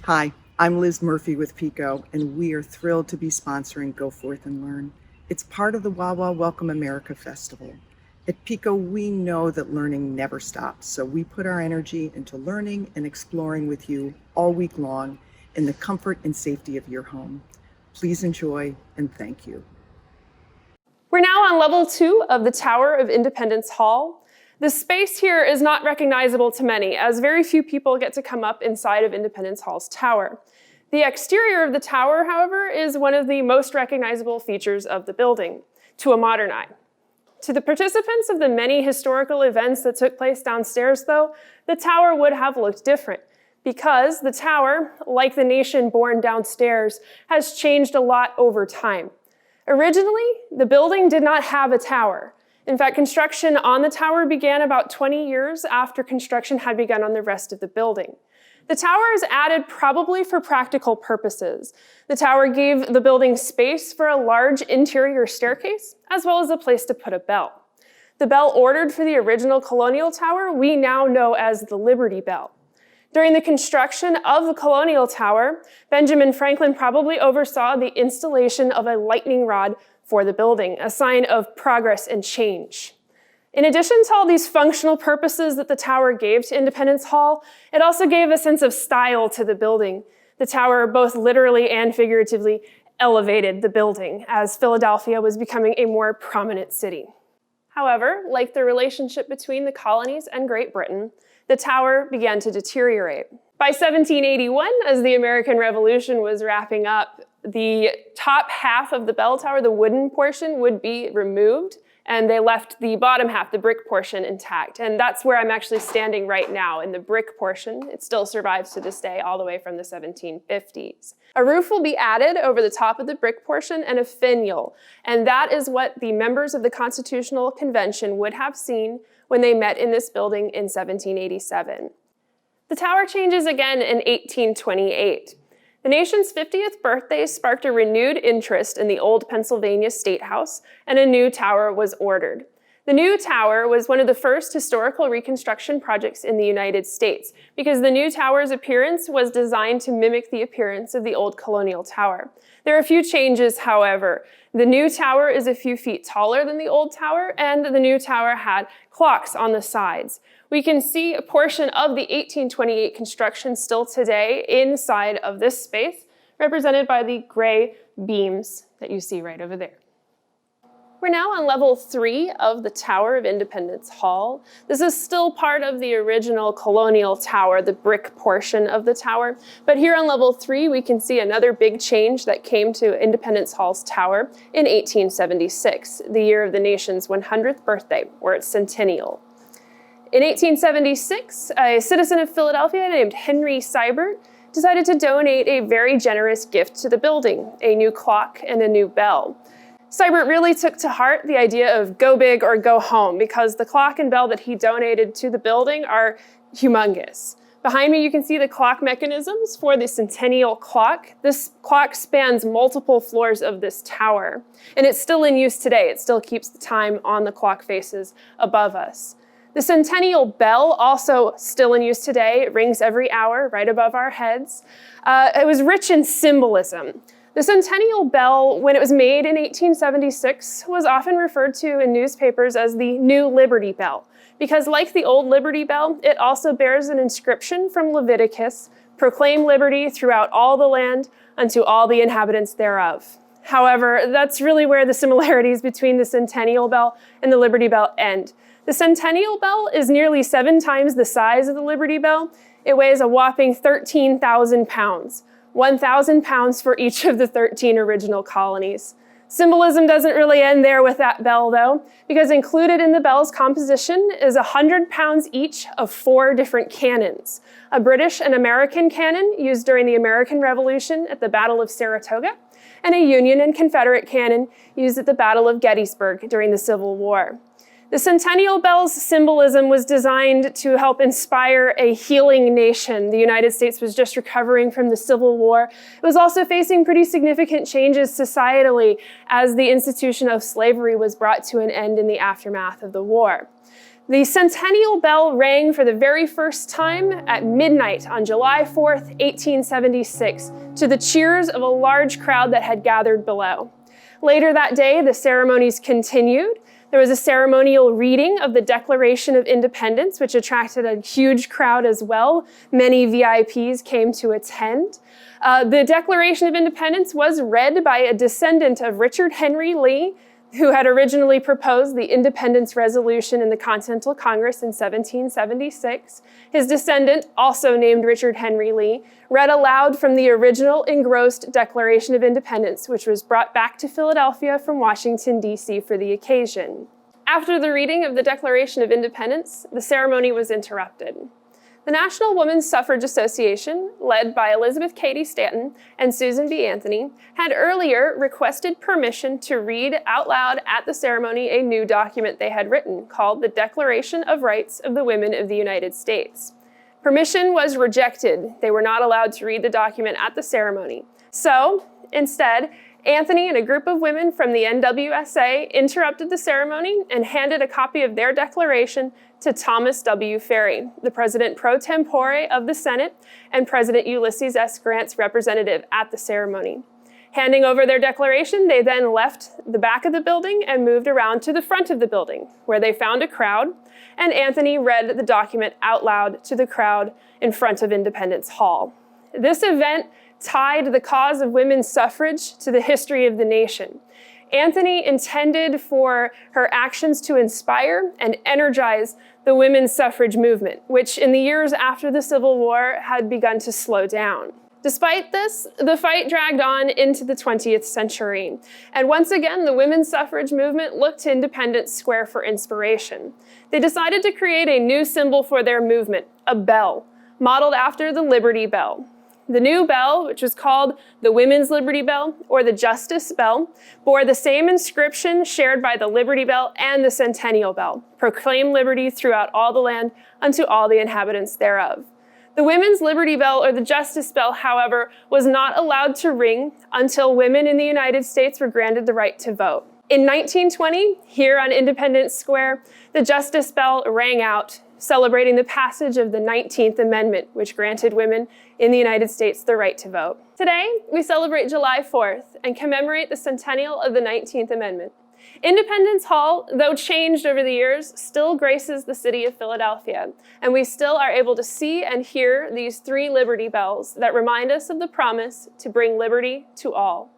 Hi, I'm Liz Murphy with PECO, and we are thrilled to be sponsoring Go Forth and Learn. It's part of the Wawa Welcome America Festival. At PECO, we know that learning never stops, so we put our energy into learning and exploring with you all week long in the comfort and safety of your home. Please enjoy, and thank you. We're now on level 2 of the Tower of Independence Hall. The space here is not recognizable to many, as very few people get to come up inside of Independence Hall's tower. The exterior of the tower, however, is one of the most recognizable features of the building, to a modern eye. To the participants of the many historical events that took place downstairs, though, the tower would have looked different, because the tower, like the nation born downstairs, has changed a lot over time. Originally, the building did not have a tower. In fact, construction on the tower began about 20 years after construction had begun on the rest of the building. The tower is added probably for practical purposes. The tower gave the building space for a large interior staircase, as well as a place to put a bell. The bell ordered for the original colonial tower we now know as the Liberty Bell. During the construction of the colonial tower, Benjamin Franklin probably oversaw the installation of a lightning rod for the building, a sign of progress and change. In addition to all these functional purposes that the tower gave to Independence Hall, it also gave a sense of style to the building. The tower, both literally and figuratively, elevated the building as Philadelphia was becoming a more prominent city. However, like the relationship between the colonies and Great Britain, the tower began to deteriorate. By 1781, as the American Revolution was wrapping up, the top half of the bell tower, the wooden portion, would be removed, and they left the bottom half, the brick portion, intact. And that's where I'm actually standing right now, in the brick portion. It still survives to this day, all the way from the 1750s. A roof will be added over the top of the brick portion and a finial, and that is what the members of the Constitutional Convention would have seen when they met in this building in 1787. The tower changes again in 1828. The nation's 50th birthday sparked a renewed interest in the old Pennsylvania State House, and a new tower was ordered. The new tower was one of the first historical reconstruction projects in the United States, because the new tower's appearance was designed to mimic the appearance of the old colonial tower. There are a few changes, however. The new tower is a few feet taller than the old tower, and the new tower had clocks on the sides. We can see a portion of the 1828 construction still today inside of this space, represented by the gray beams that you see right over there. We're now on level 3 of the Tower of Independence Hall. This is still part of the original colonial tower, the brick portion of the tower. But here on level 3, we can see another big change that came to Independence Hall's tower in 1876, the year of the nation's 100th birthday, or its centennial. In 1876, a citizen of Philadelphia named Henry Seibert decided to donate a very generous gift to the building, a new clock and a new bell. Seibert really took to heart the idea of go big or go home, because the clock and bell that he donated to the building are humongous. Behind me, you can see the clock mechanisms for the Centennial clock. This clock spans multiple floors of this tower, and it's still in use today. It still keeps the time on the clock faces above us. The Centennial Bell, also still in use today. It rings every hour right above our heads. It was rich in symbolism. The Centennial Bell, when it was made in 1876, was often referred to in newspapers as the New Liberty Bell, because like the old Liberty Bell, it also bears an inscription from Leviticus, "Proclaim liberty throughout all the land unto all the inhabitants thereof." However, that's really where the similarities between the Centennial Bell and the Liberty Bell end. The Centennial Bell is nearly 7 times the size of the Liberty Bell. It weighs a whopping 13,000 pounds. 1,000 pounds for each of the 13 original colonies. Symbolism doesn't really end there with that bell, though, because included in the bell's composition is 100 pounds each of 4 different cannons. A British and American cannon used during the American Revolution at the Battle of Saratoga, and a Union and Confederate cannon used at the Battle of Gettysburg during the Civil War. The Centennial Bell's symbolism was designed to help inspire a healing nation. The United States was just recovering from the Civil War. It was also facing pretty significant changes societally as the institution of slavery was brought to an end in the aftermath of the war. The Centennial Bell rang for the very first time at midnight on July 4th, 1876, to the cheers of a large crowd that had gathered below. Later that day, the ceremonies continued. There was a ceremonial reading of the Declaration of Independence, which attracted a huge crowd as well. Many VIPs came to attend. The Declaration of Independence was read by a descendant of Richard Henry Lee, who had originally proposed the Independence Resolution in the Continental Congress in 1776. His descendant, also named Richard Henry Lee, read aloud from the original engrossed Declaration of Independence, which was brought back to Philadelphia from Washington, D.C. for the occasion. After the reading of the Declaration of Independence, the ceremony was interrupted. The National Women's Suffrage Association, led by Elizabeth Cady Stanton and Susan B. Anthony, had earlier requested permission to read out loud at the ceremony a new document they had written called the Declaration of Rights of the Women of the United States. Permission was rejected. They were not allowed to read the document at the ceremony. So, instead, Anthony and a group of women from the NWSA interrupted the ceremony and handed a copy of their declaration to Thomas W. Ferry, the president pro tempore of the Senate and President Ulysses S. Grant's representative at the ceremony. Handing over their declaration, they then left the back of the building and moved around to the front of the building, where they found a crowd, and Anthony read the document out loud to the crowd in front of Independence Hall. This event tied the cause of women's suffrage to the history of the nation. Anthony intended for her actions to inspire and energize the women's suffrage movement, which in the years after the Civil War had begun to slow down. Despite this, the fight dragged on into the 20th century. And once again, the women's suffrage movement looked to Independence Square for inspiration. They decided to create a new symbol for their movement, a bell, modeled after the Liberty Bell. The new bell, which was called the Women's Liberty Bell or the Justice Bell, bore the same inscription shared by the Liberty Bell and the Centennial Bell: proclaim liberty throughout all the land unto all the inhabitants thereof. The Women's Liberty Bell or the Justice Bell, however, was not allowed to ring until women in the United States were granted the right to vote. In 1920, here on Independence Square, the Justice Bell rang out, celebrating the passage of the 19th Amendment, which granted women in the United States the right to vote. Today, we celebrate July 4th and commemorate the centennial of the 19th Amendment. Independence Hall, though changed over the years, still graces the city of Philadelphia, and we still are able to see and hear these three Liberty Bells that remind us of the promise to bring liberty to all.